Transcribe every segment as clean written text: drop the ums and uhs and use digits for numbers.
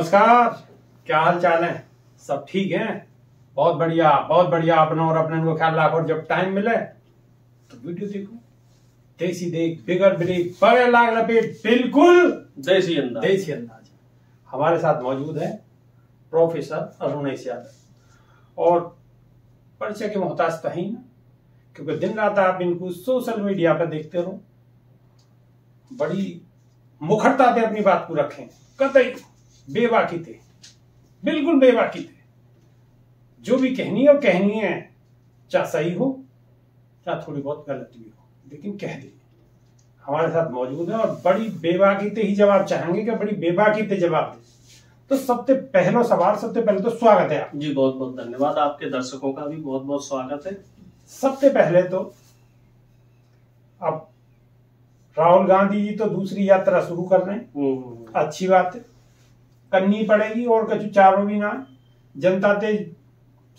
नमस्कार। क्या हाल चाल है? सब ठीक है? बहुत बढ़िया, बहुत बढ़िया। अपना और अपने को ख्याल रखो। जब टाइम मिले तो वीडियो देखो। देसी देख, बिगर ब्रेक, बड़े लाग लपेट, बिल्कुल देसी अंदाज। देसी अंदाज। हमारे साथ मौजूद है प्रोफेसर अरुणेश यादव, और परिचय के मोहताज तो ही ना, क्योंकि दिन रात आप इनको सोशल मीडिया पर देखते रहो। बड़ी मुखरता से अपनी बात को रखें, कतई बेबाकी थे, बिल्कुल बेबाकी थे। जो भी कहनी है वो कहनी है, चाहे सही हो चाहे थोड़ी बहुत गलत भी हो, लेकिन कह दी। हमारे साथ मौजूद है और बड़ी बेबाकी से ही जवाब चाहेंगे कि बड़ी बेबाकी से जवाब दे। तो सबसे पहला सवाल, सबसे पहले तो स्वागत है आप जी। बहुत बहुत धन्यवाद। आपके दर्शकों का भी बहुत बहुत स्वागत है। सबसे पहले तो अब राहुल गांधी जी तो दूसरी यात्रा शुरू कर रहे हैं, अच्छी बात है, करनी पड़ेगी। और कछु चारों भी ना, जनता ते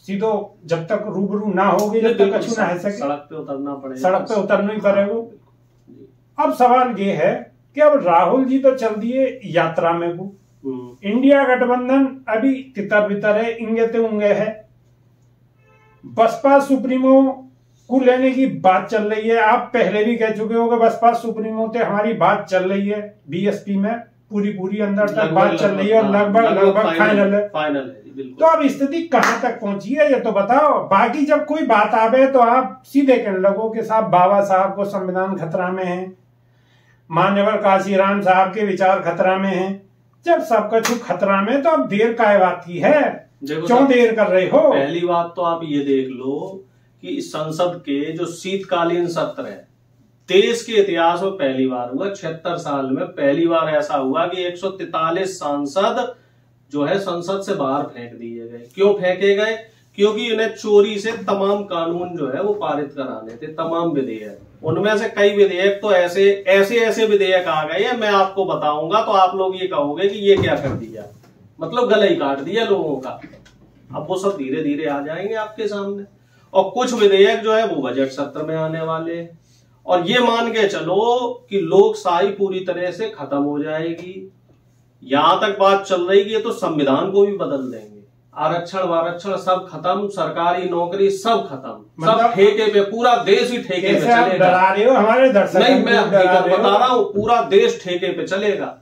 सीधो जब तक रूबरू ना होगी जब तक कछु ना है सके, सड़क पे उतरना पड़ेगा, सड़क पे उतरना ही पड़ेगा। अब सवाल ये है कि अब राहुल जी तो चल दिए यात्रा में, वो इंडिया गठबंधन अभी तितर बितर है, इंगे ते उंगे है। बसपा सुप्रीमो को लेने की बात चल रही है। आप पहले भी कह चुके हो कि बसपा सुप्रीमो से हमारी बात चल रही है, बीएसपी में पूरी अंदर तक बात चल रही है और लगभग फाइनल है। तो अब स्थिति कहां तक पहुंची है ये तो बताओ। बाकी जब कोई बात आवे तो आप सीधे कहने लगो कि साहब बाबा साहब को संविधान खतरा में है, मान्यवर काशीराम साहब के विचार खतरा में है। जब सब कुछ खतरा में तो अब देर काय बात की है, क्यों देर कर रहे हो? पहली बात तो आप ये देख लो कि इस संसद के जो शीतकालीन सत्र है, देश के इतिहास में पहली बार हुआ, 76 साल में पहली बार ऐसा हुआ कि 143 सांसद जो है संसद से बाहर फेंक दिए गए। क्यों फेंके गए? क्योंकि इन्हें चोरी से तमाम कानून जो है वो पारित कराने थे, तमाम विधेयक। उनमें से कई विधेयक तो ऐसे विधेयक आ गए हैं, मैं आपको बताऊंगा तो आप लोग ये कहोगे कि ये क्या कर दिया, मतलब गला ही काट दिया लोगों का। अब वो सब धीरे धीरे आ जाएंगे आपके सामने। और कुछ विधेयक जो है वो बजट सत्र में आने वाले हैं। और ये मान के चलो कि लोकशाही पूरी तरह से खत्म हो जाएगी। यहां तक बात चल रही है तो संविधान को भी बदल देंगे, आरक्षण वारक्षण सब खत्म, सरकारी नौकरी सब खत्म, सब ठेके पे, पूरा देश ही ठेके पे चलेगा। डरा रहे हो हमारे दर्शक? नहीं, मैं हकीकत बता रहा हूं, पूरा देश ठेके पे चलेगा।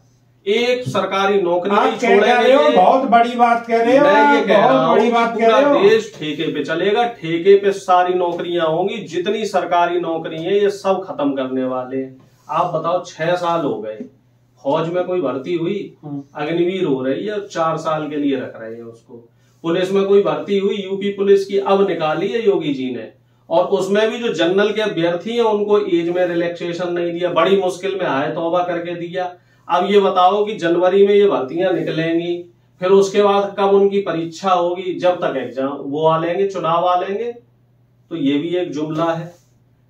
एक सरकारी नौकरी नहीं छोड़ेंगे। बहुत बड़ी बात कह रहे हो। मैं ये कह रहा हूं कि पूरा देश ठेके पे चलेगा, ठेके पे सारी नौकरियां होंगी। जितनी सरकारी नौकरी है ये सब खत्म करने वाले हैं। आप बताओ, 6 साल हो गए, फौज में कोई भर्ती हुई, अग्निवीर हो रही है, 4 साल के लिए रख रहे हैं उसको। पुलिस में कोई भर्ती हुई, यूपी पुलिस की अब निकाली है योगी जी ने, और उसमें भी जो जनरल के अभ्यर्थी हैं उनको एज में रिलैक्सेशन नहीं दिया, बड़ी मुश्किल में आए तौबा करके दिया। अब ये बताओ कि जनवरी में ये भर्तियां निकलेंगी, फिर उसके बाद कब उनकी परीक्षा होगी, जब तक एग्जाम वो आ लेंगे, चुनाव आ लेंगे। तो ये भी एक जुमला है।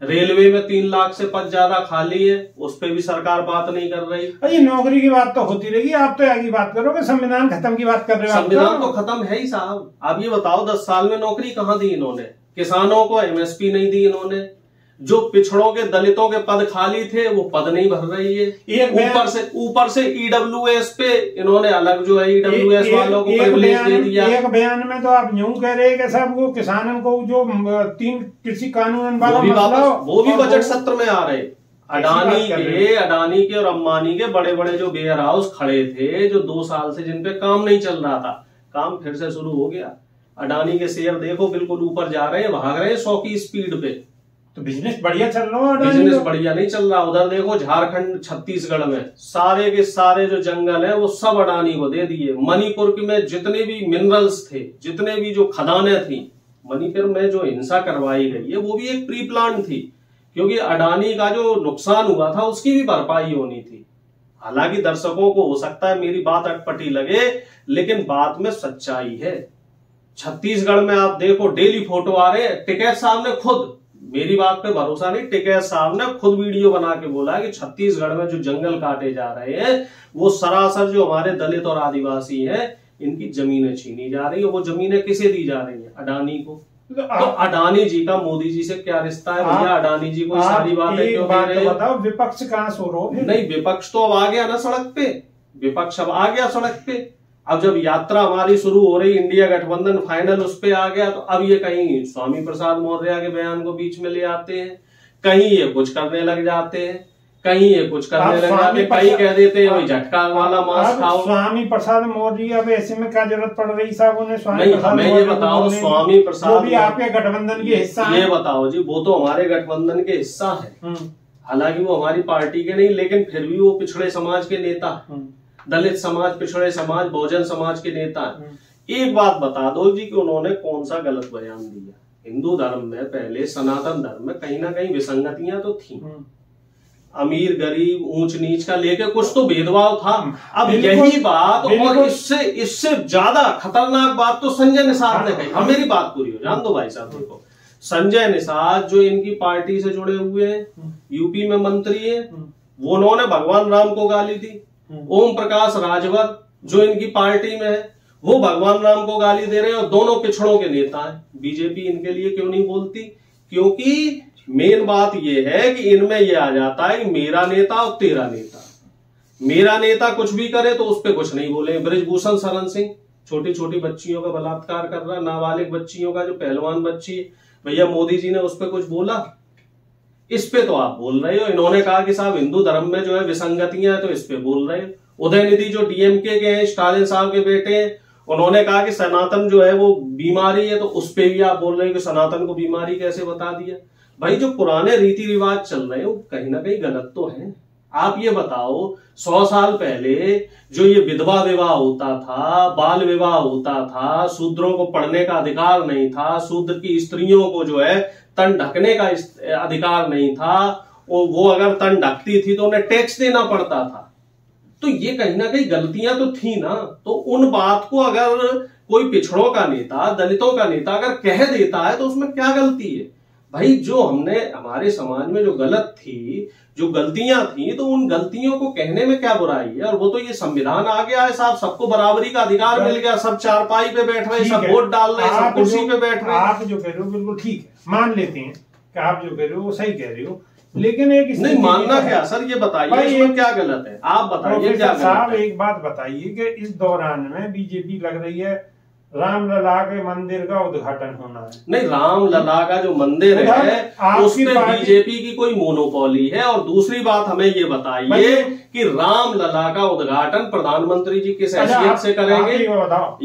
रेलवे में 3 लाख से पद ज्यादा खाली है, उस पर भी सरकार बात नहीं कर रही। ये नौकरी की बात तो होती रहेगी, आप तो आगे बात करोगे, संविधान खत्म की बात कर रहे हो। संविधान तो खत्म है ही साहब। आप ये बताओ, 10 साल में नौकरी कहां दी इन्होंने? किसानों को एमएसपी नहीं दी इन्होंने। जो पिछड़ों के, दलितों के पद खाली थे वो पद नहीं भर रही है। ऊपर से ईडब्ल्यूएस पे इन्होंने अलग जो है ईडब्ल्यूएस वालों को प्रिविलेज दे दिया। एक बयान में तो आप यूं कह रहे हैं कि सब वो किसानों को जो 3 कृषि कानून वो भी बजट सत्र में आ रहे। अडानी के और अंबानी के बड़े बड़े जो वेयर हाउस खड़े थे, जो 2 साल से जिन पे काम नहीं चल रहा था, काम फिर से शुरू हो गया। अडानी के शेयर देखो बिल्कुल ऊपर जा रहे हैं, भाग रहे हैं 100 की स्पीड पे। तो बिजनेस बढ़िया चल रहा है। बिजनेस बढ़िया नहीं चल रहा। उधर देखो झारखंड, छत्तीसगढ़ में सारे के सारे जो जंगल है वो सब अडानी को दे दिए। मणिपुर में जितने भी मिनरल्स थे, जितने भी जो खदानें थी, मणिपुर में जो हिंसा करवाई गई है वो भी एक प्री प्लान थी, क्योंकि अडानी का जो नुकसान हुआ था उसकी भी भरपाई होनी थी। हालांकि दर्शकों को हो सकता है मेरी बात अटपटी लगे, लेकिन बात में सच्चाई है। छत्तीसगढ़ में आप देखो डेली फोटो आ रहे हैं। टिकैत साहब ने खुद, मेरी बात पे भरोसा नहीं, टिकैत साहब ने खुद वीडियो बना के बोला कि छत्तीसगढ़ में जो जंगल काटे जा रहे हैं वो सरासर जो हमारे दलित और आदिवासी हैं इनकी जमीनें छीनी जा रही है। वो जमीनें किसे दी जा रही है? अडानी को। तो अडानी जी का मोदी जी से क्या रिश्ता है भैया? अडानी जी को सारी बातें क्यों कह रहे हैं? बताओ, विपक्ष कहां सो रहा है? नहीं, विपक्ष तो अब आ गया ना सड़क पे, विपक्ष अब आ गया सड़क पे। अब जब यात्रा हमारी शुरू हो रही, इंडिया गठबंधन फाइनल उस पे आ गया, तो अब ये कहीं स्वामी प्रसाद मौर्य के बयान को बीच में ले आते हैं, कहीं ये कुछ करने लग जाते हैं, कहीं ये कुछ करने लग जाते हैं, कहीं कह देते हैं वही झटका वाला मांस खाओ। स्वामी प्रसाद मौर्य अब ऐसे में क्या जरूरत पड़ रही साहब उन्हें? स्वामी नहीं, हमें ये बताओ, स्वामी प्रसाद वो भी आपके गठबंधन के हिस्सा है? ये बताओ जी, वो तो हमारे गठबंधन के हिस्सा है, हालांकि वो हमारी पार्टी के नहीं, लेकिन फिर भी वो पिछड़े समाज के नेता, दलित समाज, पिछड़े समाज, बहुजन समाज के नेता है। एक बात बता दो जी कि उन्होंने कौन सा गलत बयान दिया? हिंदू धर्म में पहले, सनातन धर्म में कहीं ना कहीं विसंगतियां तो थी, अमीर गरीब ऊंच नीच का लेके कुछ तो भेदभाव था। अब यही बात, और इससे ज्यादा खतरनाक बात तो संजय निषाद ने कही। हम मेरी बात पूरी हो जान दो भाई साहब। देखो, संजय निषाद जो इनकी पार्टी से जुड़े हुए हैं, यूपी में मंत्री है, वो उन्होंने भगवान राम को गाली दी। ओम प्रकाश राजभर जो इनकी पार्टी में है, वो भगवान राम को गाली दे रहे हैं, और दोनों पिछड़ों के नेता हैं। बीजेपी इनके लिए क्यों नहीं बोलती? क्योंकि मेन बात ये है कि इनमें ये आ जाता है कि मेरा नेता और तेरा नेता, मेरा नेता कुछ भी करे तो उस पर कुछ नहीं बोले। बृजभूषण शरण सिंह छोटी छोटी बच्चियों का बलात्कार कर रहा, नाबालिग बच्चियों का, जो पहलवान बच्ची, भैया मोदी जी ने उस पर कुछ बोला? इस पे तो आप बोल रहे हो। इन्होंने कहा कि साहब हिंदू धर्म में जो है विसंगतियां हैं, तो इस पे बोल रहे हो। उदयनिधि जो डीएमके के हैं, स्टालिन साहब के बेटे हैं, उन्होंने कहा कि सनातन जो है वो बीमारी है, तो उस पे भी आप बोल रहे हो कि सनातन को बीमारी कैसे बता दिया? भाई, जो पुराने रीति रिवाज चल रहे हैं वो कहीं ना कहीं गलत तो है। आप ये बताओ, 100 साल पहले जो ये विधवा विवाह होता था, बाल विवाह होता था, शूद्रों को पढ़ने का अधिकार नहीं था, शूद्र की स्त्रियों को जो है तन ढकने का अधिकार नहीं था, वो अगर तन ढकती थी तो उन्हें टैक्स देना पड़ता था। तो ये कहीं ना कहीं गलतियां तो थी ना। तो उन बात को अगर कोई पिछड़ों का नेता, दलितों का नेता अगर कह देता है तो उसमें क्या गलती है? भाई, जो हमने हमारे समाज में जो गलत थी, जो गलतियां थी, तो उन गलतियों को कहने में क्या बुराई है? और वो तो ये संविधान आ गया है साहब, सबको बराबरी का अधिकार मिल गया, सब चारपाई पे बैठ रहे, सब वोट डाल रहे, सब कुर्सी पे बैठ रहे। आप जो कह रहे हो बिल्कुल ठीक है, मान लेते हैं कि आप जो कह रहे हो वो सही कह रहे हो, लेकिन एक नहीं मानना क्या सर, ये बताइए इसमें क्या गलत है? आप बताइए क्या साहब। एक बात बताइए कि इस दौरान में बीजेपी लग रही है रामलला के मंदिर का उद्घाटन होना है। नहीं, रामलला का जो मंदिर है उसमें बीजेपी की कोई मोनोपोली है। और दूसरी बात हमें ये बताइए कि रामलला का उद्घाटन प्रधानमंत्री जी किस हैसियत से करेंगे?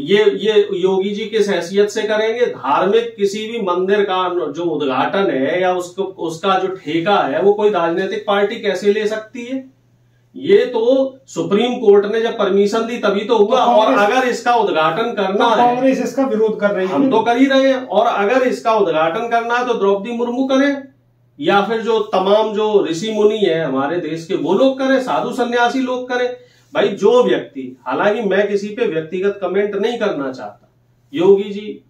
ये योगी जी किस हैसियत से करेंगे? धार्मिक किसी भी मंदिर का जो उद्घाटन है या उसका जो ठेका है, वो कोई राजनीतिक पार्टी कैसे ले सकती है? ये तो सुप्रीम कोर्ट ने जब परमिशन दी तभी तो हुआ। और अगर इसका उद्घाटन करना है, कांग्रेस इसका विरोध कर रही है, हम तो कर ही रहे हैं। और अगर इसका उद्घाटन करना है तो द्रौपदी मुर्मू करें, या फिर जो तमाम जो ऋषि मुनि है हमारे देश के, वो लोग करें, साधु सन्यासी लोग करें। भाई, जो व्यक्ति, हालांकि मैं किसी पे व्यक्तिगत कमेंट नहीं करना चाहता, योगी जी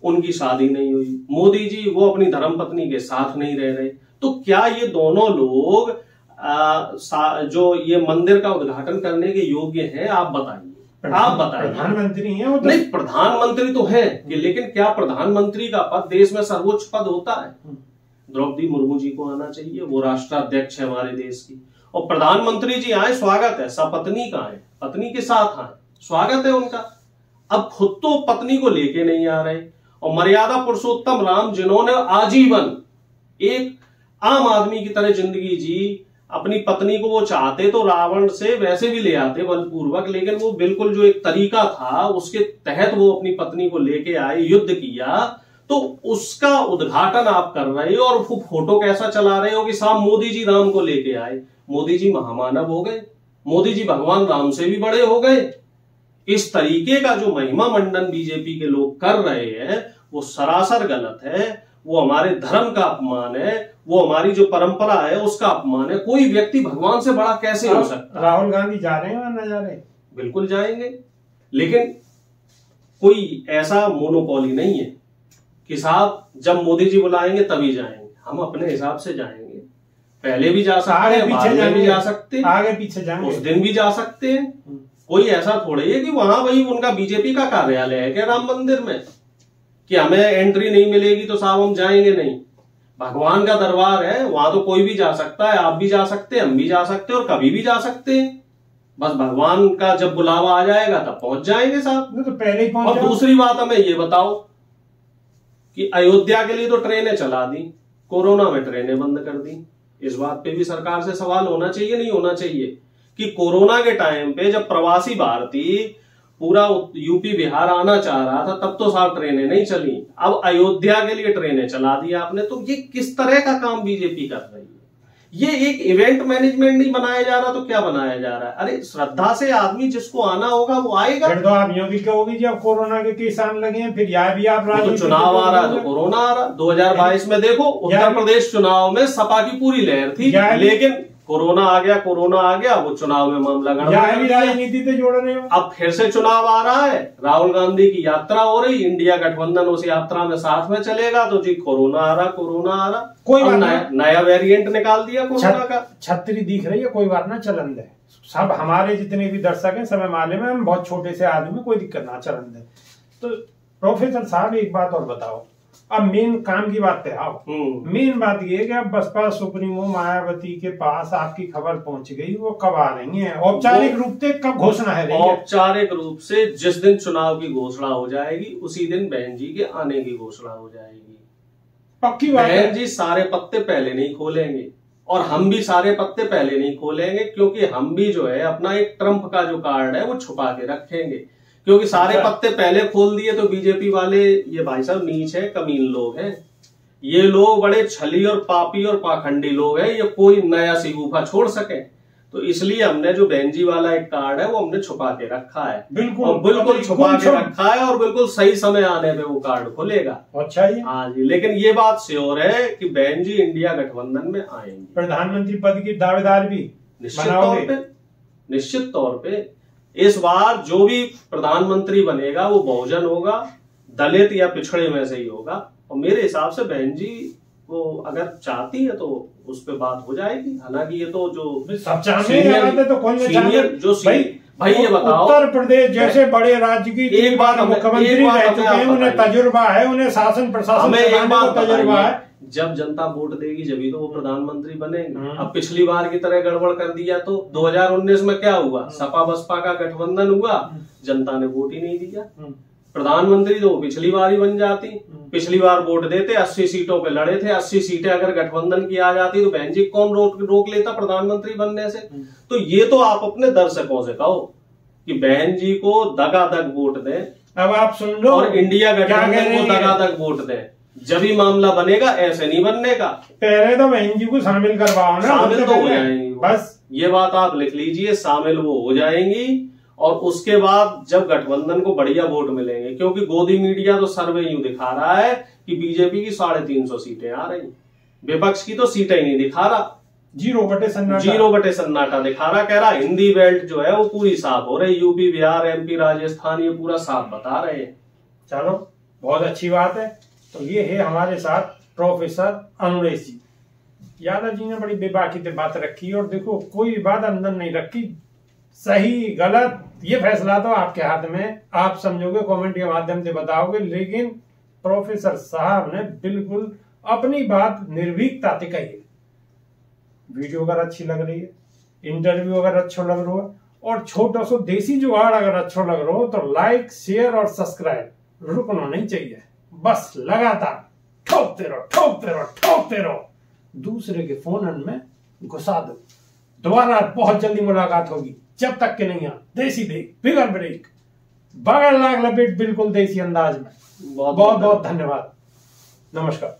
उनकी शादी नहीं हुई, मोदी जी वो अपनी धर्मपत्नी के साथ नहीं रह रहे, तो क्या ये दोनों लोग जो ये मंदिर का उद्घाटन करने के योग्य हैं? आप बताइए, आप बताइए। प्रधानमंत्री हैं वो तो। नहीं, प्रधानमंत्री तो है, लेकिन क्या प्रधानमंत्री का पद देश में सर्वोच्च पद होता है? द्रौपदी मुर्मू जी को आना चाहिए, वो राष्ट्राध्यक्ष है हमारे देश की। और प्रधानमंत्री जी आए, स्वागत है, सपत्नी का आए, पत्नी के साथ आए, स्वागत है उनका। अब खुद तो पत्नी को लेके नहीं आ रहे। और मर्यादा पुरुषोत्तम राम, जिन्होंने आजीवन एक आम आदमी की तरह जिंदगी जी, अपनी पत्नी को वो चाहते तो रावण से वैसे भी ले आते बलपूर्वक, लेकिन वो बिल्कुल जो एक तरीका था उसके तहत वो अपनी पत्नी को लेके आए, युद्ध किया। तो उसका उद्घाटन आप कर रहे हो और वो फोटो कैसा चला रहे हो कि साहब मोदी जी राम को लेके आए। मोदी जी महामानव हो गए, मोदी जी भगवान राम से भी बड़े हो गए। इस तरीके का जो महिमा मंडन बीजेपी के लोग कर रहे हैं वो सरासर गलत है। वो हमारे धर्म का अपमान है, वो हमारी जो परंपरा है उसका अपमान है। कोई व्यक्ति भगवान से बड़ा कैसे हो सकता? राहुल गांधी जा रहे हैं या न जा रहे? बिल्कुल जाएंगे, लेकिन कोई ऐसा मोनोपोली नहीं है कि साहब जब मोदी जी बुलाएंगे तभी जाएंगे। हम अपने हिसाब से जाएंगे, पहले भी जा सकते हैं, बाद में भी जा सकते हैं, आगे पीछे जाएंगे, उस दिन भी जा सकते हैं। कोई ऐसा थोड़ी है कि वहां वही उनका बीजेपी का कार्यालय है क्या राम मंदिर में, कि हमें एंट्री नहीं मिलेगी तो साहब हम जाएंगे नहीं। भगवान का दरबार है, वहां तो कोई भी जा सकता है, आप भी जा सकते हैं, हम भी जा सकते हैं और कभी भी जा सकते हैं। बस भगवान का जब बुलावा आ जाएगा तब पहुंच जाएंगे साहब। तो पहले ही पहुंच। और दूसरी बात हमें ये बताओ कि अयोध्या के लिए तो ट्रेनें चला दी, कोरोना में ट्रेनें बंद कर दी। इस बात पे भी सरकार से सवाल होना चाहिए, नहीं होना चाहिए, कि कोरोना के टाइम पे जब प्रवासी भारतीय पूरा यूपी बिहार आना चाह रहा था तब तो साहब ट्रेनें नहीं चली, अब अयोध्या के लिए ट्रेनें चला दी आपने। तो ये किस तरह का काम बीजेपी कर रही है? ये एक इवेंट मैनेजमेंट नहीं बनाया जा रहा तो क्या बनाया जा रहा है? अरे श्रद्धा से आदमी जिसको आना होगा वो आएगा। फिर तो आप यूं भी कहोगे जी अब कोरोना के केस आने लगे हैं, फिर यह भी आप तो चुनाव आ रहा है तो कोरोना आ रहा। 2022 में देखो उत्तर प्रदेश चुनाव में सपा की पूरी लहर थी, लेकिन कोरोना आ गया, वो चुनाव में मामला गड़बड़, राजनीति से जोड़ रहे हो। अब फिर से चुनाव आ रहा है, राहुल गांधी की यात्रा हो रही, इंडिया गठबंधन उस यात्रा में साथ में चलेगा, तो जी कोरोना आ रहा, कोई नया वेरिएंट निकाल दिया कोरोना का। छतरी दिख रही है, कोई बात ना, चलन दे। सब हमारे जितने भी दर्शक हैं सब माले में, हम बहुत छोटे से आदमी, कोई दिक्कत ना, चलन दे। तो प्रोफेसर साहब एक बात और बताओ, अब मेन काम की बात पे आओ। मेन बात ये है कि अब बसपा सुप्रीमो मायावती के पास आपकी खबर पहुंच गई, वो कब आ रही हैं? औपचारिक रूप से कब घोषणा है? औपचारिक रूप से जिस दिन चुनाव की घोषणा हो जाएगी उसी दिन बहन जी के आने की घोषणा हो जाएगी। पक्की बात है। बहन जी सारे पत्ते पहले नहीं खोलेंगे और हम भी सारे पत्ते पहले नहीं खोलेंगे, क्योंकि हम भी जो है अपना एक ट्रम्प का जो कार्ड है वो छुपा के रखेंगे। क्योंकि सारे पत्ते पहले खोल दिए तो बीजेपी वाले, ये भाई साहब नीच है, कमीन लोग हैं, ये लोग बड़े छली और पापी और पाखंडी लोग हैं, ये कोई नया सिगूफा छोड़ सके। तो इसलिए हमने जो बहन जी वाला एक कार्ड है वो हमने छुपा के रखा है, बिल्कुल छुपा के रखा है, और बिल्कुल सही समय आने पे वो कार्ड खुलेगा। अच्छा जी, हाँ जी। लेकिन ये बात श्योर है कि बहन जी इंडिया गठबंधन में आएंगे। प्रधानमंत्री पद की दावेदार भी निश्चित तौर पे इस बार जो भी प्रधानमंत्री बनेगा वो बहुजन होगा, दलित या पिछड़े में से ही होगा। और मेरे हिसाब से बहन जी वो अगर चाहती है तो उस पे बात हो जाएगी। हालांकि ये तो जो सब चाहते तो कौन जो भाई ये बताओ, उत्तर प्रदेश जैसे बड़े राज्य की एक बात मुख्यमंत्री रह चुके हैं, उन्हें तजुर्बा है, उन्हें शासन प्रशासन में तजुर्बा है। जब जनता वोट देगी जब तो वो प्रधानमंत्री बनेंगे। अब पिछली बार की तरह गड़बड़ कर दिया तो 2019 में क्या हुआ? सपा बसपा का गठबंधन हुआ, जनता ने वोट ही नहीं दिया, प्रधानमंत्री तो पिछली बार ही बन जाती। पिछली बार वोट देते, 80 सीटों पे लड़े थे, 80 सीटें अगर गठबंधन की आ जाती तो बहन जी कौन रोक लेता प्रधानमंत्री बनने से? तो ये तो आप अपने दर्शकों से कहो कि बहन जी को दगादग वोट दें। अब आप सुन लो, और इंडिया गठबंधन को दगादग वोट दें, जब ही मामला बनेगा, ऐसे नहीं बनने का। पहले तो बहन जी को शामिल करवाओ ना, शामिल तो हो जाएंगी बस। ये बात आप लिख लीजिए, शामिल वो हो जाएंगी। और उसके बाद जब गठबंधन को बढ़िया वोट मिलेंगे, क्योंकि गोदी मीडिया तो सर्वे यूं दिखा रहा है कि बीजेपी की 350 सीटें आ रही, विपक्ष की तो सीटें ही नहीं दिखा रहा, 0 बटे सन्नाटा दिखा रहा। कह रहा हिंदी बेल्ट जो है वो पूरी साफ हो रही, यूपी बिहार एमपी राजस्थान ये पूरा साफ बता रहे हैं। चलो बहुत अच्छी बात है। तो ये है हमारे साथ प्रोफेसर अनुरेश जी। यादव जी ने बड़ी बेबाकी से बात रखी, और देखो कोई बात अंदर नहीं रखी, सही गलत ये फैसला तो आपके हाथ में, आप समझोगे, कमेंट के माध्यम से बताओगे। लेकिन प्रोफेसर साहब ने बिल्कुल अपनी बात निर्भीकता से कही है। वीडियो अगर अच्छी लग रही है, इंटरव्यू अगर अच्छा लग रहा है, और छोटा सा देसी जुगाड़ अगर अच्छा लग रहा हो तो लाइक शेयर और सब्सक्राइब रुकना नहीं चाहिए, बस लगातार ठोकते रहो, दूसरे के फोन में घुसा दो। दोबारा बहुत जल्दी मुलाकात होगी, जब तक के नहीं देसी ब्रेक, बिगर ब्रेक, बगल लाग लपेट, बिल्कुल देसी अंदाज में। बहुत बहुत धन्यवाद, नमस्कार।